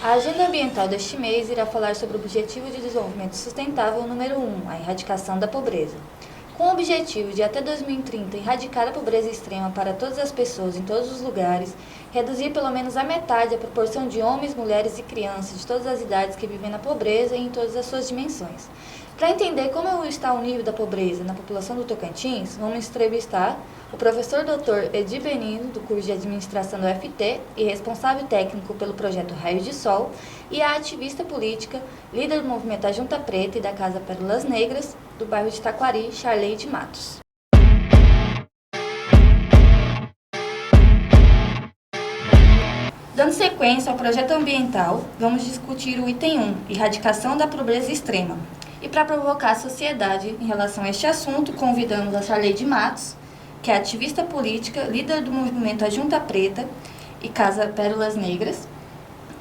A Agenda Ambiental deste mês irá falar sobre o Objetivo de Desenvolvimento Sustentável número 1, a erradicação da pobreza. Com o objetivo de até 2030 erradicar a pobreza extrema para todas as pessoas em todos os lugares, reduzir pelo menos a metade a proporção de homens, mulheres e crianças de todas as idades que vivem na pobreza e em todas as suas dimensões. Para entender como está o nível da pobreza na população do Tocantins, vamos entrevistar o professor Dr. Edi Benino, do curso de Administração do UFT e responsável técnico pelo projeto Raios de Sol, e a ativista política, líder do movimento A Junta Preta e da Casa Pérolas Negras, do bairro de Taquari, Charleide Matos. Dando sequência ao projeto ambiental, vamos discutir o item 1, erradicação da pobreza extrema. E para provocar a sociedade em relação a este assunto, convidamos a Charleide Matos, que é ativista política, líder do movimento A Junta Preta e Casa Pérolas Negras,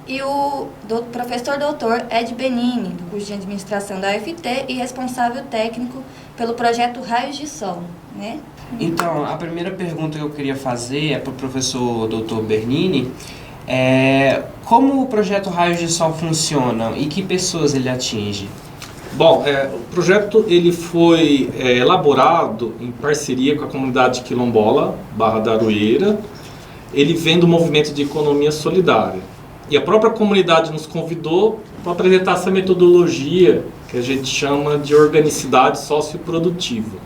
e o professor Dr. Edi Benini, do curso de Administração da UFT e responsável técnico pelo projeto Raios de Sol, né? Então, a primeira pergunta que eu queria fazer é para o professor Dr. Bernini, como o projeto Raios de Sol funciona e que pessoas ele atinge? Bom, o projeto ele foi elaborado em parceria com a comunidade quilombola, Barra da Aroeira. Ele vem do movimento de economia solidária. E a própria comunidade nos convidou para apresentar essa metodologia que a gente chama de organicidade socioprodutiva.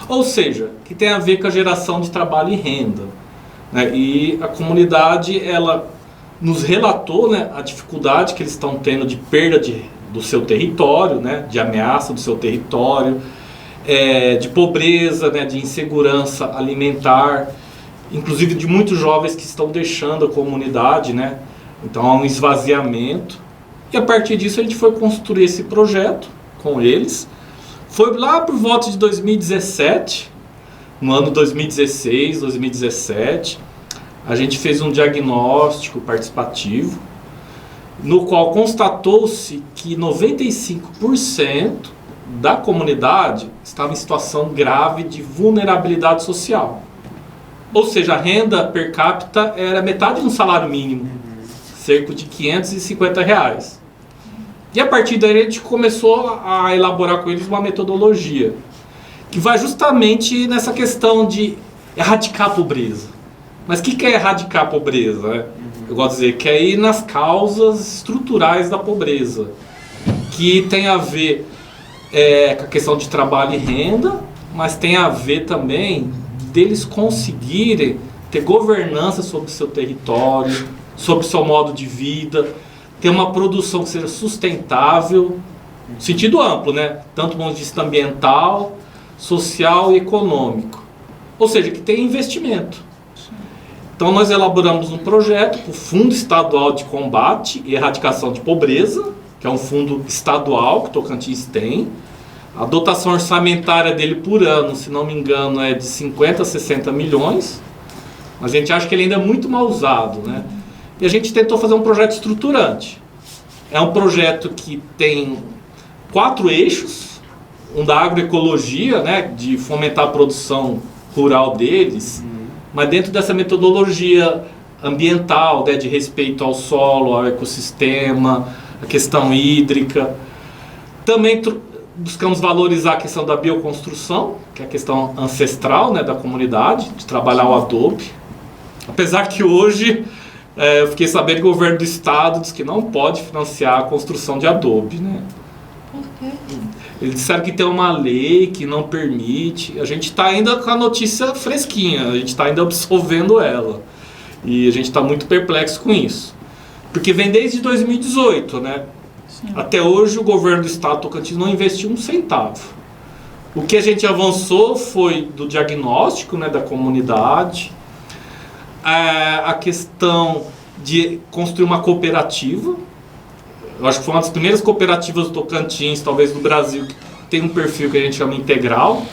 Ou seja, que tem a ver com a geração de trabalho e renda, né? E a comunidade ela nos relatou, né, a dificuldade que eles estão tendo de perda do seu território, né, de ameaça do seu território, de pobreza, né, de insegurança alimentar, inclusive de muitos jovens que estão deixando a comunidade, né, então há um esvaziamento. E a partir disso a gente foi construir esse projeto com eles. Foi lá por volta de 2017, no ano 2016, 2017, a gente fez um diagnóstico participativo, no qual constatou-se que 95% da comunidade estava em situação grave de vulnerabilidade social. Ou seja, a renda per capita era metade de um salário mínimo, cerca de R$550. E a partir daí a gente começou a elaborar com eles uma metodologia que vai justamente nessa questão de erradicar a pobreza. Mas o que é erradicar a pobreza, né? Eu gosto de dizer que é ir nas causas estruturais da pobreza, que tem a ver com a questão de trabalho e renda, mas tem a ver também deles conseguirem ter governança sobre o seu território, sobre o seu modo de vida, ter uma produção que seja sustentável, no sentido amplo, né? Tanto do ponto de vista ambiental, social e econômico. Ou seja, que tenha investimento. Então nós elaboramos um projeto para o Fundo Estadual de Combate e Erradicação de Pobreza, que é um fundo estadual que o Tocantins tem. A dotação orçamentária dele por ano, se não me engano, é de 50 a 60 milhões. Mas a gente acha que ele ainda é muito mal usado, né? E a gente tentou fazer um projeto estruturante. É um projeto que tem 4 eixos. Um da agroecologia, né, de fomentar a produção rural deles, mas dentro dessa metodologia ambiental, né, de respeito ao solo, ao ecossistema, a questão hídrica. Também buscamos valorizar a questão da bioconstrução, que é a questão ancestral, né, da comunidade, de trabalhar o adobe. Apesar que hoje eu fiquei sabendo que o governo do estado diz que não pode financiar a construção de adobe, né? Por quê? Eles disseram que tem uma lei que não permite. A gente está ainda com a notícia fresquinha, a gente está ainda absorvendo ela. E a gente está muito perplexo com isso. Porque vem desde 2018, né? Sim. Até hoje o governo do estado do Tocantins não investiu um centavo. O que a gente avançou foi do diagnóstico, né, da comunidade, a questão de construir uma cooperativa. Eu acho que foi uma das primeiras cooperativas do Tocantins, talvez do Brasil, que tem um perfil que a gente chama integral,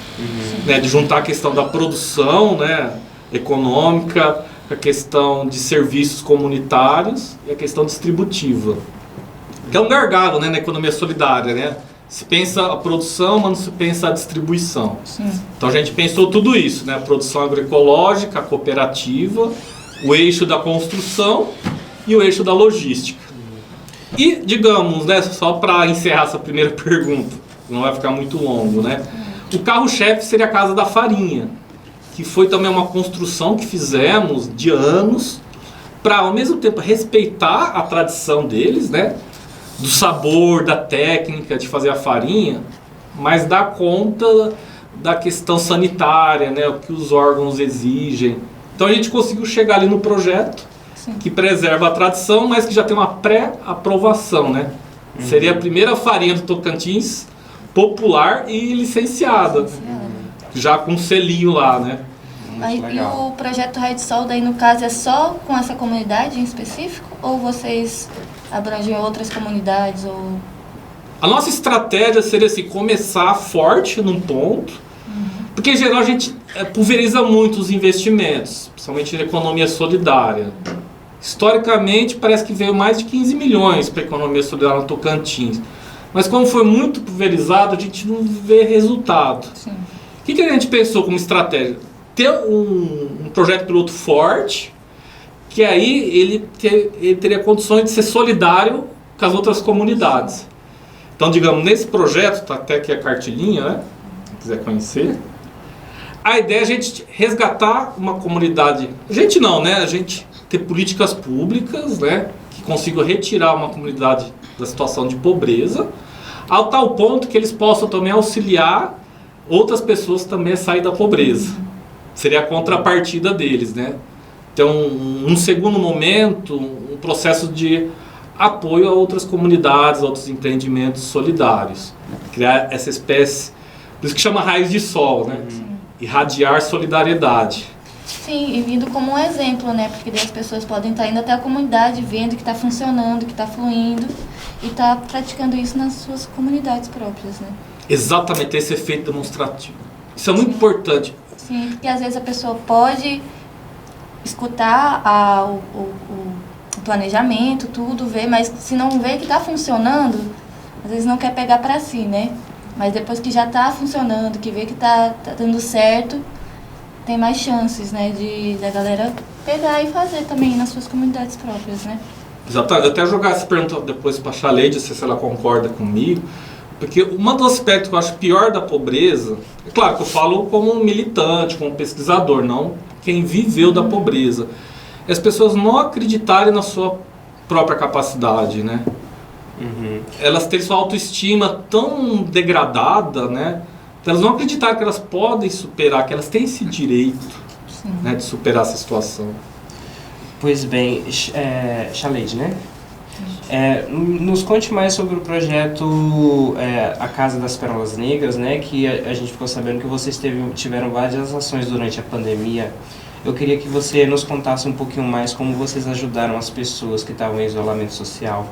né, de juntar a questão da produção, né, econômica, a questão de serviços comunitários e a questão distributiva. Que é um gargalo, né, na economia solidária, né? Se pensa a produção, mas não se pensa a distribuição. Sim. Então a gente pensou tudo isso, né? A produção agroecológica, a cooperativa, o eixo da construção e o eixo da logística. E, digamos, né, só para encerrar essa primeira pergunta, não vai ficar muito longo, né? O carro-chefe seria a Casa da Farinha, que foi também uma construção que fizemos de anos para, ao mesmo tempo, respeitar a tradição deles, né? Do sabor, da técnica de fazer a farinha, mas dar conta da questão sanitária, né? O que os órgãos exigem. Então a gente conseguiu chegar ali no projeto, sim, que preserva a tradição, mas que já tem uma pré-aprovação, né? Seria a primeira farinha do Tocantins popular e licenciada, já com selinho lá, né? E o projeto Raio de Sol, daí no caso, é só com essa comunidade em específico? Ou vocês abrangem outras comunidades? Ou... A nossa estratégia seria assim, começar forte num ponto, porque em geral a gente pulveriza muito os investimentos, principalmente na economia solidária. Historicamente parece que veio mais de 15 milhões para a economia solidária no Tocantins. Mas como foi muito pulverizado, a gente não vê resultado. Sim. O que a gente pensou como estratégia? Ter um projeto piloto forte, que aí ele teria condições de ser solidário com as outras comunidades. Então, digamos, nesse projeto, está até aqui a cartilinha, né? Se quiser conhecer. A ideia é a gente resgatar uma comunidade... A gente não, né? A gente ter políticas públicas, né? Que consigam retirar uma comunidade da situação de pobreza, ao tal ponto que eles possam também auxiliar outras pessoas também a sair da pobreza. Seria a contrapartida deles, né? Então, um segundo momento, um processo de apoio a outras comunidades, a outros empreendimentos solidários. Criar essa espécie, por isso que chama Raios de Sol, né? Irradiar solidariedade. Sim, e vindo como um exemplo, né? Porque daí as pessoas podem estar indo até a comunidade, vendo que está funcionando, que está fluindo, e tá praticando isso nas suas comunidades próprias, né? Exatamente, esse efeito demonstrativo. Isso é muito importante. Sim, porque às vezes a pessoa pode escutar o planejamento, tudo, ver, mas se não vê que está funcionando, às vezes não quer pegar para si, né? Mas depois que já está funcionando, que vê que tá dando certo, tem mais chances, né, da galera pegar e fazer também nas suas comunidades próprias, né? Exatamente. Eu até jogar essa pergunta depois para a Chaleide, se ela concorda comigo. Porque um dos aspectos que eu acho pior da pobreza, é claro que eu falo como militante, como pesquisador, não quem viveu da pobreza, é as pessoas não acreditarem na sua própria capacidade, né? Elas terem sua autoestima tão degradada, né? Elas não acreditarem que elas podem superar, que elas têm esse direito, né, de superar essa situação. Pois bem, Chaleide, né? Nos conte mais sobre o projeto A Casa das Pérolas Negras, né? Que a gente ficou sabendo que vocês tiveram várias ações durante a pandemia. Eu queria que você nos contasse um pouquinho mais como vocês ajudaram as pessoas que estavam em isolamento social.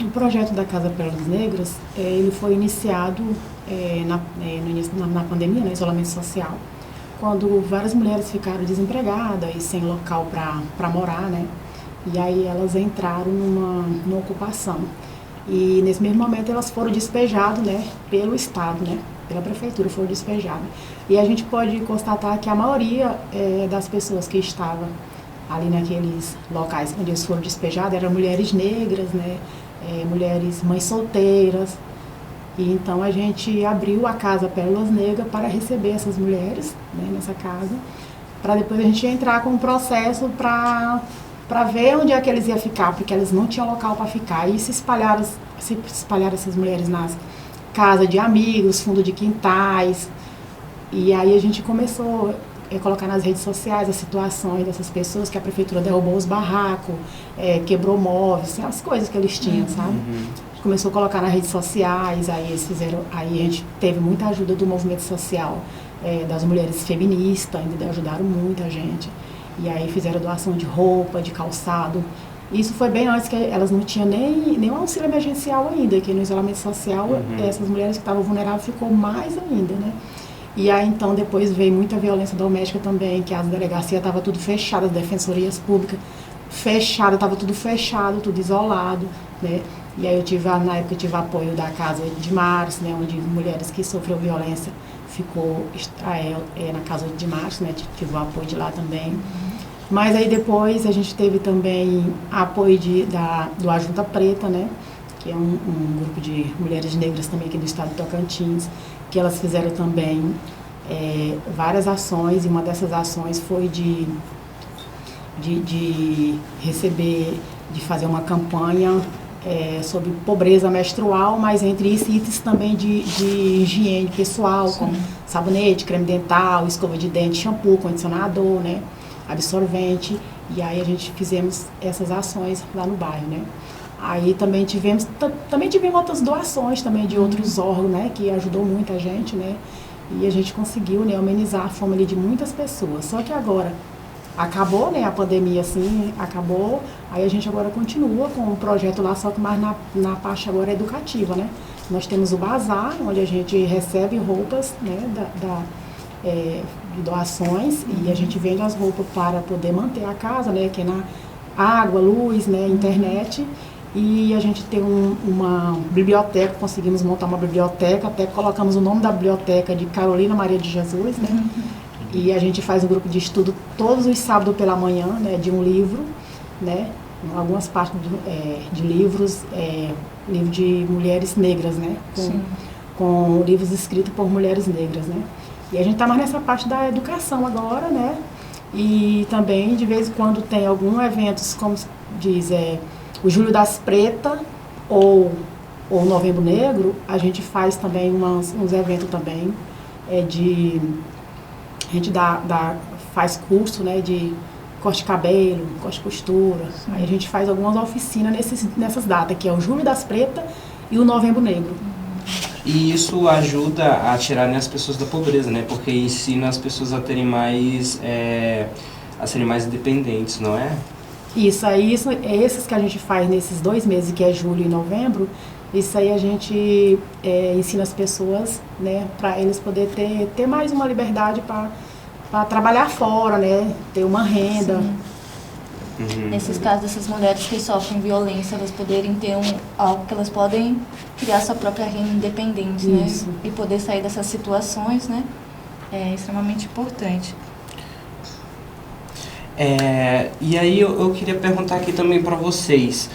O projeto da Casa Pérolas Negras, ele foi iniciado no início na pandemia, no isolamento social, quando várias mulheres ficaram desempregadas e sem local para morar, né? E aí elas entraram numa ocupação. E nesse mesmo momento elas foram despejadas, né, pelo Estado, né, pela Prefeitura, foram despejadas. E a gente pode constatar que a maioria das pessoas que estavam ali naqueles locais onde eles foram despejados eram mulheres negras, né, mulheres mães solteiras. E então a gente abriu a Casa Pérolas Negras para receber essas mulheres, né, nessa casa, para depois a gente entrar com um processo para ver onde é que eles iam ficar, porque eles não tinham local para ficar. E se espalharam essas mulheres nas casas de amigos, fundo de quintais. E aí a gente começou a colocar nas redes sociais as situações dessas pessoas, que a prefeitura derrubou os barracos, quebrou móveis, assim, as coisas que eles tinham, sabe? Começou a colocar nas redes sociais, aí a gente teve muita ajuda do movimento social, das mulheres feministas, ainda ajudaram muita gente. E aí fizeram doação de roupa, de calçado. Isso foi bem antes que elas não tinham nem um auxílio emergencial ainda, que no isolamento social essas mulheres que estavam vulneráveis ficou mais ainda, né? E aí então depois veio muita violência doméstica também, que as delegacias estavam tudo fechadas, as defensorias públicas fechadas, estava tudo fechado, tudo isolado, né? E aí na época eu tive apoio da Casa de Março, né, onde mulheres que sofreram violência ficou na Casa de Março, né, tive o apoio de lá também. Mas aí depois a gente teve também apoio do Ajunta Preta, né? Que é um grupo de mulheres negras também aqui do estado de Tocantins, que elas fizeram também várias ações, e uma dessas ações foi de fazer uma campanha sobre pobreza menstrual, mas entre itens também de higiene pessoal, sim, como sabonete, creme dental, escova de dente, shampoo, condicionador, né, absorvente. E aí a gente fizemos essas ações lá no bairro, né. Aí também tivemos outras doações também de outros órgãos, né, que ajudou muito a gente, né, e a gente conseguiu, né, amenizar a fome ali de muitas pessoas. Só que agora acabou, né, a pandemia, assim, acabou, aí a gente agora continua com um projeto lá, só que mais na parte agora educativa, né. Nós temos o bazar, onde a gente recebe roupas, né, de doações, e a gente vende as roupas para poder manter a casa, né, que é na água, luz, né, internet. E a gente tem uma biblioteca, conseguimos montar uma biblioteca, até colocamos o nome da biblioteca de Carolina Maria de Jesus, né? E a gente faz um grupo de estudo todos os sábados pela manhã, né, de um livro, né? Algumas partes de livros, livro de mulheres negras, né? Com livros escritos por mulheres negras, né? E a gente está mais nessa parte da educação agora, né? E também, de vez em quando, tem alguns eventos, como diz, o Julho das Pretas ou Novembro Negro, a gente faz também uns eventos também, a gente faz curso, né, de corte de cabelo, corte de costura. Sim. Aí a gente faz algumas oficinas nessas datas, que é o Julho das Pretas e o Novembro Negro. E isso ajuda a tirar as pessoas da pobreza, né? Porque ensina as pessoas a terem a serem mais independentes, não é? Isso aí, esses que a gente faz nesses 2 meses, que é julho e novembro, isso aí a gente ensina as pessoas, né, para eles poderem ter mais uma liberdade para trabalhar fora, né, ter uma renda. Uhum. Nesses casos dessas mulheres que sofrem violência, elas poderem ter algo que elas podem criar sua própria renda independente, isso, né, e poder sair dessas situações, né, é extremamente importante. E aí eu queria perguntar aqui também para vocês,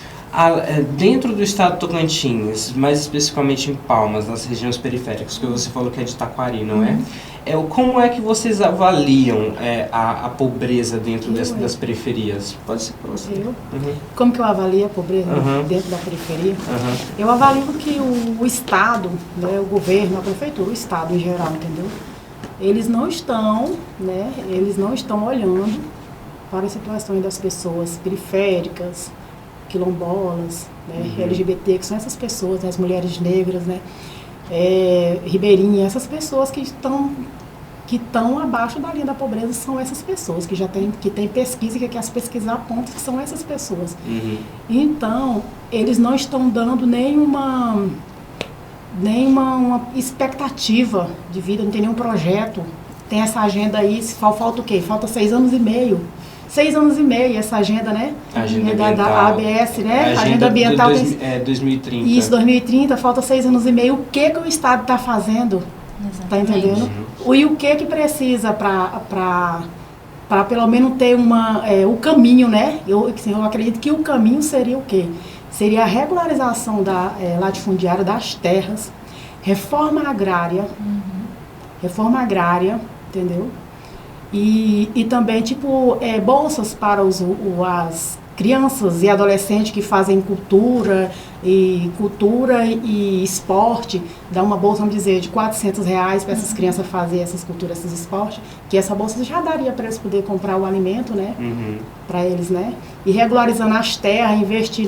dentro do estado de Tocantins, mais especificamente em Palmas, nas regiões periféricas, que você falou que é de Taquari, não é? Como é que vocês avaliam a pobreza dentro das periferias? Pode ser para você. Como que eu avalio a pobreza dentro da periferia? Eu avalio que o Estado, né, o governo, a prefeitura, o Estado em geral, entendeu? Eles não estão olhando para as situações das pessoas periféricas, quilombolas, né, LGBT, que são essas pessoas, né, as mulheres negras, né, ribeirinhas, essas pessoas que estão abaixo da linha da pobreza, são essas pessoas que tem pesquisa, que as pesquisas apontam que são essas pessoas. Então, eles não estão dando nenhuma expectativa de vida, não tem nenhum projeto. Tem essa agenda aí, falta o quê? Falta 6 anos e meio. 6 anos e meio, essa agenda, né? Agenda da ABS, né? Agenda ambiental. 2030. Isso, 2030, falta 6 anos e meio. O que o Estado está fazendo? Está entendendo? E o que precisa para pelo menos ter o caminho, né? Eu acredito que o caminho seria o quê? Seria a regularização da latifundiária das terras, reforma agrária, entendeu? E também, bolsas para as crianças e adolescentes que fazem cultura e esporte, dá uma bolsa, vamos dizer, de R$400 para essas crianças fazerem essas culturas, esses esportes, que essa bolsa já daria para eles poderem comprar o alimento, né, para eles, né, e regularizando as terras, investir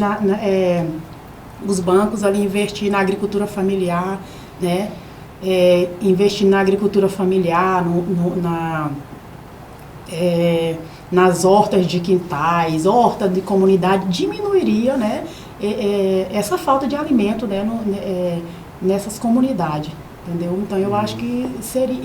os bancos ali, investir na agricultura familiar, né, investir na agricultura familiar, nas hortas de quintais, horta de comunidade, diminuiria, né, essa falta de alimento, né, nessas comunidades, entendeu? Então eu acho que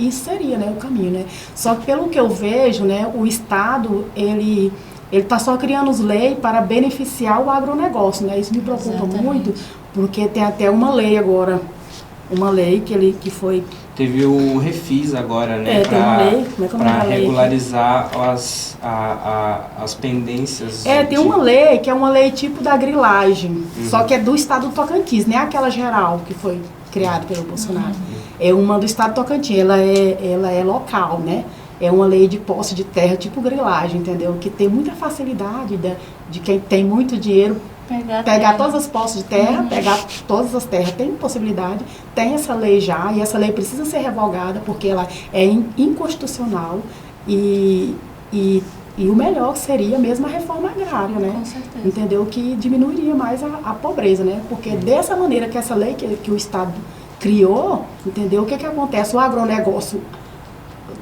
isso seria, né, o caminho, né. Só que pelo que eu vejo, né, o Estado, ele está só criando as leis para beneficiar o agronegócio, né, isso me preocupa muito, porque tem até uma lei agora, que foi Teve o Refis agora, né? Tem uma lei, como é que é o nome Para da lei? regularizar as pendências. Tem uma lei que é uma lei tipo da grilagem, só que é do estado do Tocantins, não é aquela geral que foi criada pelo Bolsonaro. É uma do estado do Tocantins, ela é local, né? É uma lei de posse de terra tipo grilagem, entendeu? Que tem muita facilidade de quem tem muito dinheiro pegar todas as posses de terra, pegar todas as terras, tem possibilidade, tem essa lei já, e essa lei precisa ser revogada porque ela é inconstitucional e o melhor seria mesmo a reforma agrária, né? Com certeza. Entendeu? Que diminuiria mais a pobreza, né? Porque dessa maneira que essa lei que o Estado criou, entendeu? O que acontece? O agronegócio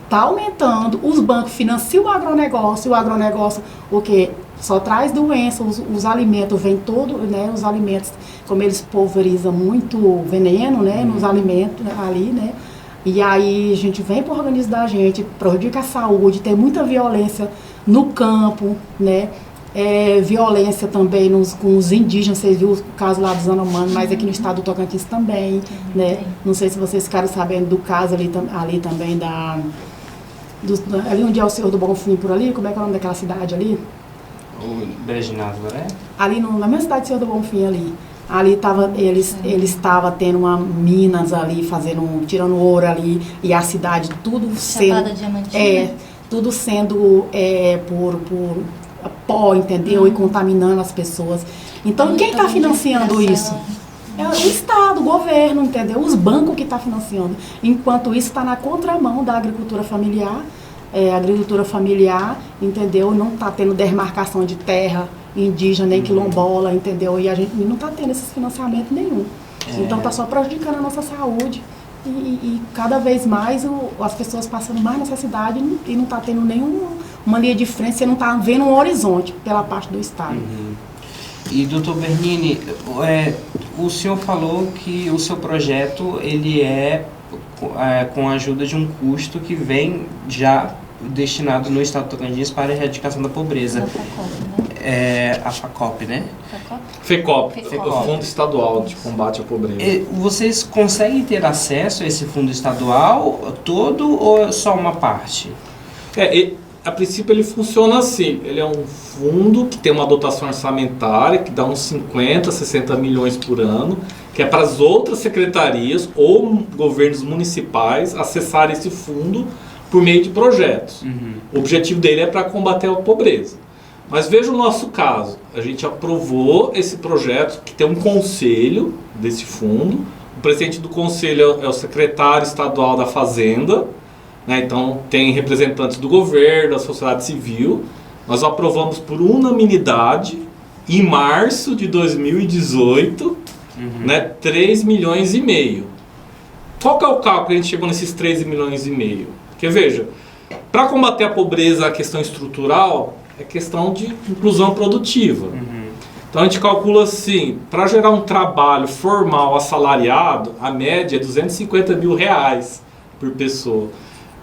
está aumentando, os bancos financiam o agronegócio, o que só traz doença, os alimentos, vem todo, né, os alimentos, como eles pulverizam muito veneno, né, nos alimentos ali, né, e aí a gente vem para o organismo da gente, prejudica a saúde, tem muita violência no campo, né, violência também com os indígenas, vocês viram o caso lá dos Anomami, mas aqui no estado do Tocantins também, né, não sei se vocês ficaram sabendo do caso ali também ali onde é o Senhor do Bonfim por ali, como é que é o nome daquela cidade ali? O Brejinado, né? Ali na minha cidade, Senhor do Bonfim ali. Eles estavam tendo uma minas ali, tirando ouro ali, e a cidade tudo Chapada Diamantina. tudo sendo por pó, entendeu? E contaminando as pessoas. Então, quem está financiando isso? É o Estado, o governo, entendeu? Os bancos que estão financiando. Enquanto isso está na contramão da agricultura familiar. Agricultura familiar, entendeu? Não está tendo demarcação de terra indígena, nem quilombola, entendeu? E a gente não está tendo esse financiamento nenhum. Então está só prejudicando a nossa saúde e cada vez mais as pessoas passando mais necessidade e não está tendo nenhuma linha de frente, você não está vendo um horizonte pela parte do Estado. E, doutor Bernini, o senhor falou que o seu projeto ele com a ajuda de um custo que vem já destinado no estado do Tocantins para a erradicação da pobreza. Da FACOP, né? A FACOP, né? FECOP, o Fundo Estadual de Combate à Pobreza. Vocês conseguem ter acesso a esse fundo estadual todo ou só uma parte? A princípio ele funciona assim, ele é um fundo que tem uma dotação orçamentária que dá uns 50, 60 milhões por ano, que é para as outras secretarias ou governos municipais acessarem esse fundo por meio de projetos. O objetivo dele é para combater a pobreza. Mas veja o nosso caso, a gente aprovou esse projeto que tem um conselho desse fundo, o presidente do conselho é o secretário estadual da Fazenda, né? Então tem representantes do governo, da sociedade civil. Nós aprovamos por unanimidade em março de 2018, né, 3,5 milhões. Qual que é o cálculo que a gente chegou nesses 3,5 milhões? Porque veja, para combater a pobreza, a questão estrutural é questão de inclusão produtiva. Então a gente calcula assim, para gerar um trabalho formal assalariado, a média é R$250 mil por pessoa.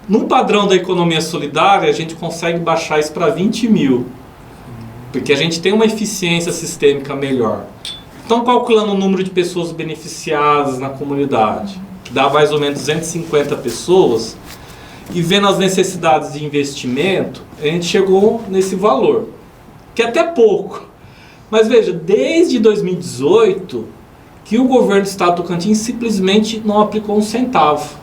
Num padrão da economia solidária, a gente consegue baixar isso para 20 mil. Porque a gente tem uma eficiência sistêmica melhor. Então, calculando o número de pessoas beneficiadas na comunidade, que dá mais ou menos 250 pessoas, e vendo as necessidades de investimento, a gente chegou nesse valor, que é até pouco. Mas veja, desde 2018, que o governo do estado do Tocantins simplesmente não aplicou um centavo.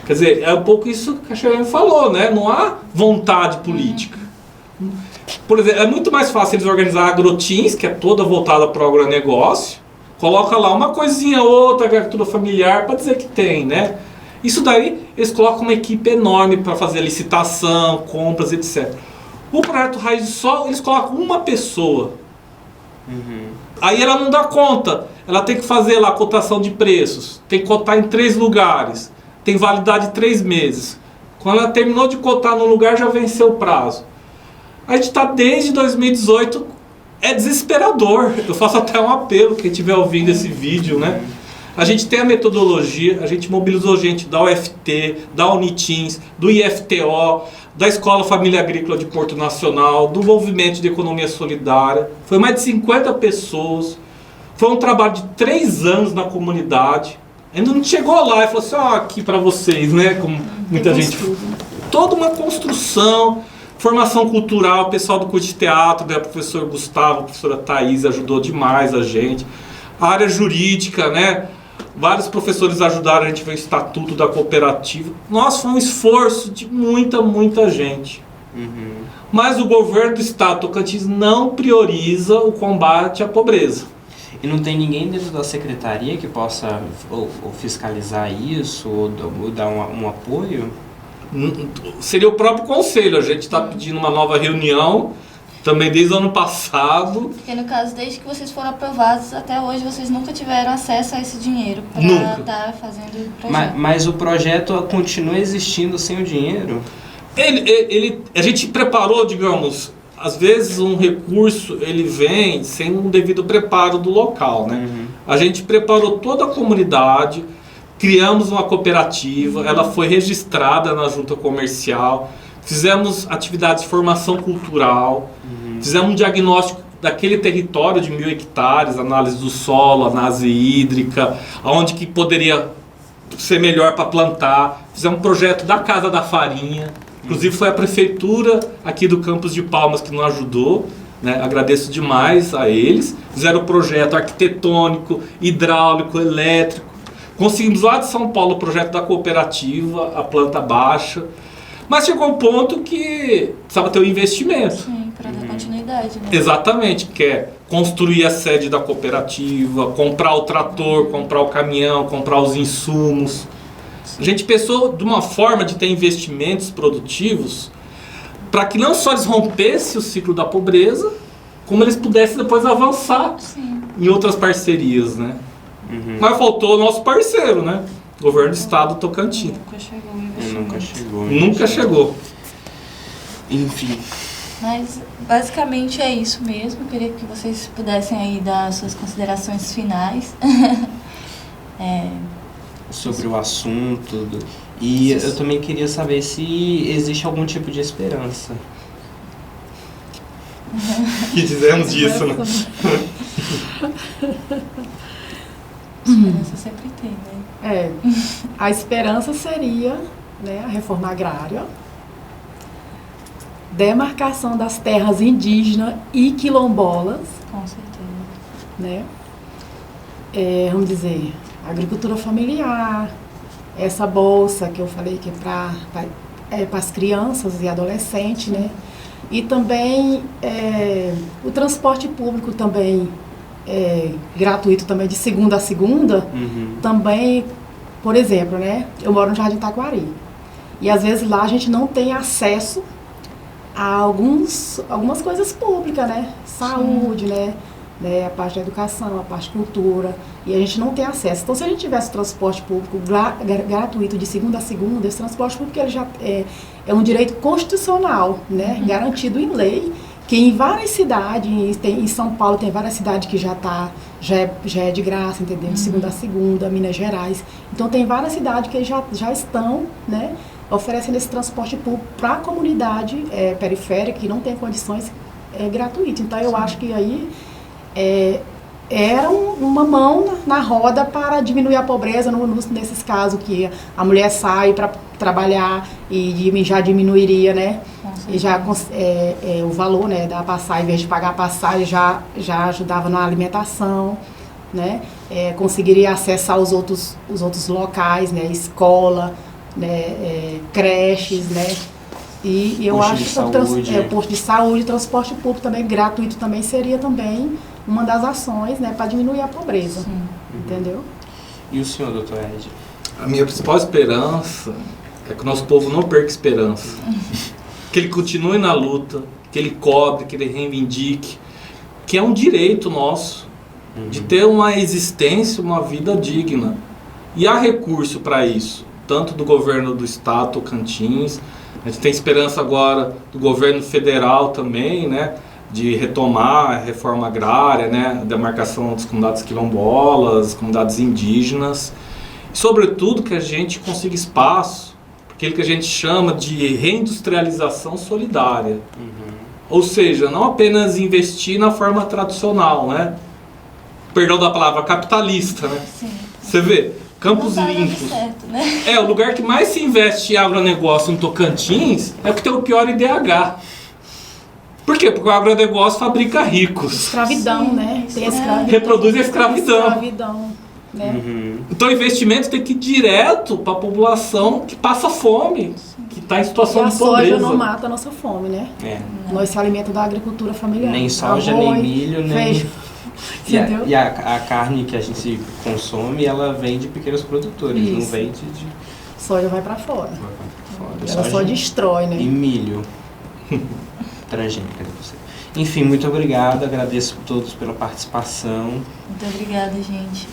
Quer dizer, é um pouco isso que a Cheyenne falou, né? Não há vontade política. Por exemplo, é muito mais fácil eles organizar agrotins, que é toda voltada para o agronegócio, coloca lá uma coisinha outra, agricultura familiar, para dizer que tem, né? Isso daí, eles colocam uma equipe enorme para fazer licitação, compras, etc. O projeto Raiz do Sol, eles colocam uma pessoa. Aí ela não dá conta. Ela tem que fazer lá a cotação de preços. Tem que cotar em 3 lugares. Tem validade de 3 meses. Quando ela terminou de cotar no lugar, já venceu o prazo. A gente está desde 2018, é desesperador. Eu faço até um apelo, quem estiver ouvindo esse vídeo, né? A gente tem a metodologia, a gente mobilizou gente da UFT, da Unitins, do IFTO, da Escola Família Agrícola de Porto Nacional, do Movimento de Economia Solidária. Foi mais de 50 pessoas. Foi um trabalho de 3 anos na comunidade. Ainda não chegou lá e falou assim, ó, aqui para vocês, né? Como muita gente... Toda uma construção, formação cultural, o pessoal do curso de teatro, né? O professor Gustavo, a professora Thaís ajudou demais a gente. A área jurídica, né? Vários professores ajudaram a gente a ver o estatuto da cooperativa. Nossa, foi um esforço de muita gente. Mas o governo do estado do Tocantins não prioriza o combate à pobreza. E não tem ninguém dentro da secretaria que possa ou fiscalizar isso, ou dar um apoio? Seria o próprio conselho. A gente está pedindo uma nova reunião, também desde o ano passado. Porque no caso, desde que vocês foram aprovados, até hoje vocês nunca tiveram acesso a esse dinheiro para estar fazendo o projeto. Mas o projeto continua existindo sem o dinheiro? A gente preparou, digamos, às vezes um recurso ele vem sem um devido preparo do local, né? A gente preparou toda a comunidade, criamos uma cooperativa, ela foi registrada na junta comercial, fizemos atividades de formação cultural, fizemos um diagnóstico daquele território de 1.000 hectares, análise do solo, análise hídrica, aonde que poderia ser melhor para plantar, fizemos um projeto da Casa da Farinha. Inclusive foi a prefeitura aqui do Campos de Palmas que nos ajudou, né? Agradeço demais a eles. Fizeram o projeto arquitetônico, hidráulico, elétrico. Conseguimos lá de São Paulo o projeto da cooperativa, a planta baixa. Mas chegou um ponto que precisava ter um investimento. Sim, para dar continuidade, né? Exatamente, que é construir a sede da cooperativa, comprar o trator, comprar o caminhão, comprar os insumos. A gente pensou de uma forma de ter investimentos produtivos para que não só eles rompessem o ciclo da pobreza, como eles pudessem depois avançar em outras parcerias, né? Mas faltou o nosso parceiro, né? Governo do Estado do Tocantins. Nunca chegou o investimento. Nunca chegou. Enfim. Mas basicamente é isso mesmo. Eu queria que vocês pudessem aí dar suas considerações finais. Sobre o assunto. E eu também queria saber se existe algum tipo de esperança. Que dizemos disso, né? Esperança sempre tem, né? A esperança seria, né, a reforma agrária, demarcação das terras indígenas e quilombolas, Com certeza. né? Vamos dizer, agricultura familiar, essa bolsa que eu falei que é para as crianças e adolescentes, né? E também o transporte público também gratuito também de segunda a segunda, também, por exemplo, né? Eu moro no Jardim Taquari e às vezes lá a gente não tem acesso a algumas coisas públicas, né? Saúde, né? A parte da educação, a parte de cultura, e a gente não tem acesso. Então, se a gente tivesse transporte público gratuito de segunda a segunda, esse transporte público ele já é um direito constitucional, né? Garantido em lei, que em várias cidades, em São Paulo tem várias cidades que já é de graça, entendeu? De segunda a segunda, Minas Gerais. Então, tem várias cidades que já estão, né, oferecendo esse transporte público para a comunidade periférica que não tem condições gratuitas. Então, eu acho que aí era uma mão na roda para diminuir a pobreza nesses casos que a mulher sai para trabalhar e já diminuiria, né? E já o valor, né, da passagem, em vez de pagar a passagem, já ajudava na alimentação, né? Conseguiria acessar os outros que né? Escola, né? Creches, né? E eu acho que posto de saúde, transporte público também gratuito também seria também uma das ações, né, para diminuir a pobreza. Entendeu? E o senhor, doutor Ed? A minha principal esperança é que o nosso povo não perca esperança. Que ele continue na luta, que ele cobre, que ele reivindique, que é um direito nosso de ter uma existência, uma vida digna. E há recurso para isso, tanto do governo do estado, Tocantins, a gente tem esperança agora do governo federal também, né, de retomar a reforma agrária, né, a demarcação das comunidades quilombolas, comunidades indígenas, e sobretudo que a gente consiga espaço para aquilo que a gente chama de reindustrialização solidária. Ou seja, não apenas investir na forma tradicional, né, perdão da palavra, capitalista, né? Sim. Você vê, Campos Não tá dando Limpos. certo, né? É, o lugar que mais se investe em agronegócio no Tocantins é o que tem o pior IDH. Por quê? Porque o agronegócio fabrica ricos. Escravidão, Sim, né? Tem a é. escravidão. Reproduz a escravidão. Escravidão, né? Uhum. Então o investimento tem que ir direto para a população que passa fome, que está em E situação a de soja pobreza. não mata a nossa fome, né? É. Nós se alimenta da agricultura familiar. Nem soja, Arroz, nem milho, nem... feijão. E, a, Entendeu? e a carne que a gente consome, ela vem de pequenos produtores, não Isso. vem de Soja vai pra fora. fora. Ela só Soja destrói, e né? milho. Transgênica de você. Enfim, muito obrigado, agradeço a todos pela participação. Muito obrigada, gente.